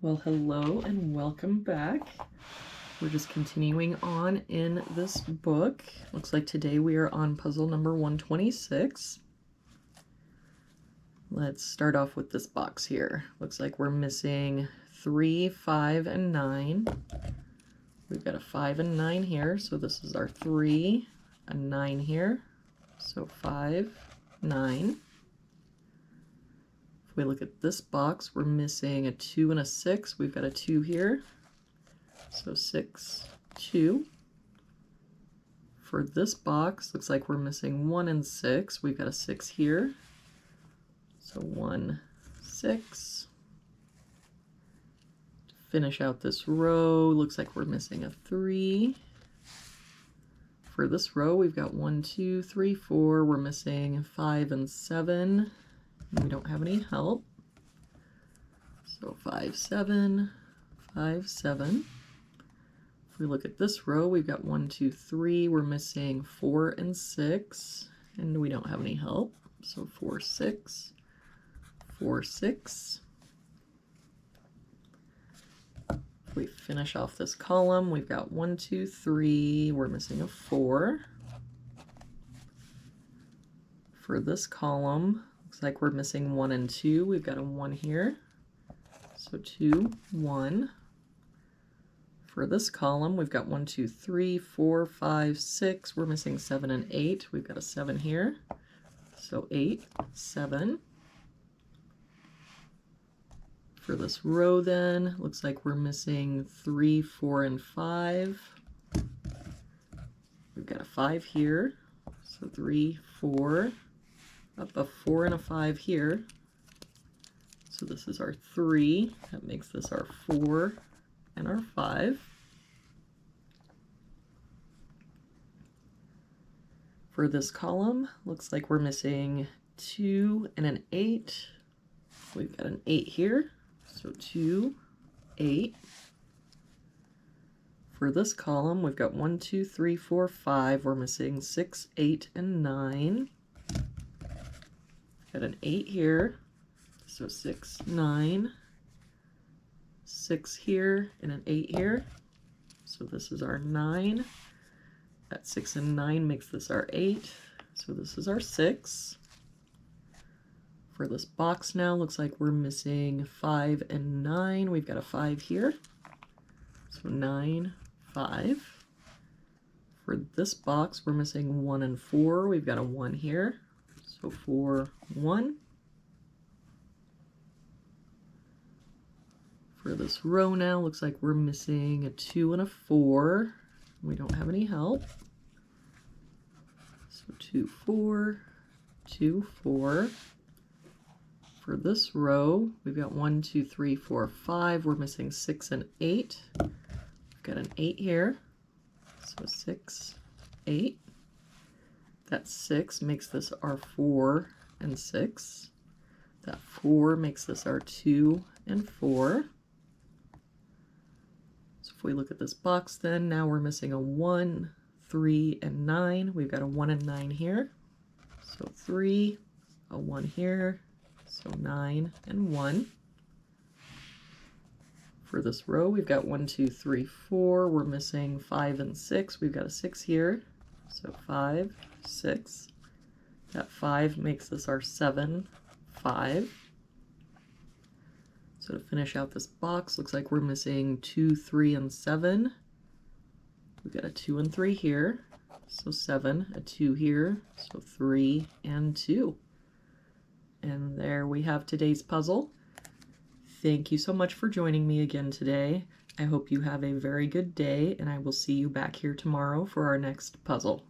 Well, hello and welcome back. We're just continuing on in this book. Looks like today we are on puzzle number 126. Let's start off with this box here. Looks like we're missing 3, 5, and 9. We've got a 5 and 9 here, so this is our 3, a 9 here, so 5, 9. If we look at this box, we're missing a 2 and a 6. We've got a 2 here, so 6, 2. For this box, looks like we're missing 1 and 6. We've got a 6 here, so 1, 6. To finish out this row, looks like we're missing a 3. For this row, we've got 1, 2, 3, 4. We're missing 5 and 7. We don't have any help. So 5, 7, 5, 7. If we look at this row, we've got 1, 2, 3. We're missing 4 and 6, and we don't have any help. So 4, 6, 4, 6. If we finish off this column, we've got 1, 2, 3. We're missing a 4. For this column, looks like we're missing 1 and 2. We've got a 1 here, so 2, 1. For this column, we've got 1, 2, 3, 4, 5, 6. We're missing 7 and 8. We've got a 7 here, so 8, 7. For this row then, looks like we're missing 3, 4, and 5. We've got a 5 here, so 3, 4. Up a 4 and a 5 here, so this is our 3. That makes this our 4 and our 5. For this column, looks like we're missing 2 and an 8. We've got an 8 here, so 2, 8. For this column, we've got 1, 2, 3, 4, 5. We're missing 6, 8, and 9. Got an 8 here, so 6, 9, 6 here, and an 8 here, so this is our 9. That 6 and 9 makes this our 8, so this is our 6. For this box now, looks like we're missing 5 and 9. We've got a 5 here, so 9, 5. For this box, we're missing 1 and 4. We've got a 1 here, so 4, 1. For this row now, looks like we're missing a 2 and a 4. We don't have any help. So 2, 4, 2, 4. For this row, we've got 1, 2, 3, 4, 5. We're missing 6 and 8. We've got an 8 here, so 6, 8. That 6 makes this our 4 and 6. That 4 makes this our 2 and 4. So if we look at this box then, now we're missing a 1, 3, and 9. We've got a 1 and 9 here. So 3, a 1 here, so 9 and 1. For this row, we've got 1, 2, 3, 4. We're missing 5 and 6. We've got a 6 here, so 5, 6. That 5 makes this our 7, 5. So to finish out this box, looks like we're missing 2, 3, and 7. We've got a 2 and 3 here, so 7, a 2 here, so 3 and 2. And there we have today's puzzle. Thank you so much for joining me again today. I hope you have a very good day, and I will see you back here tomorrow for our next puzzle.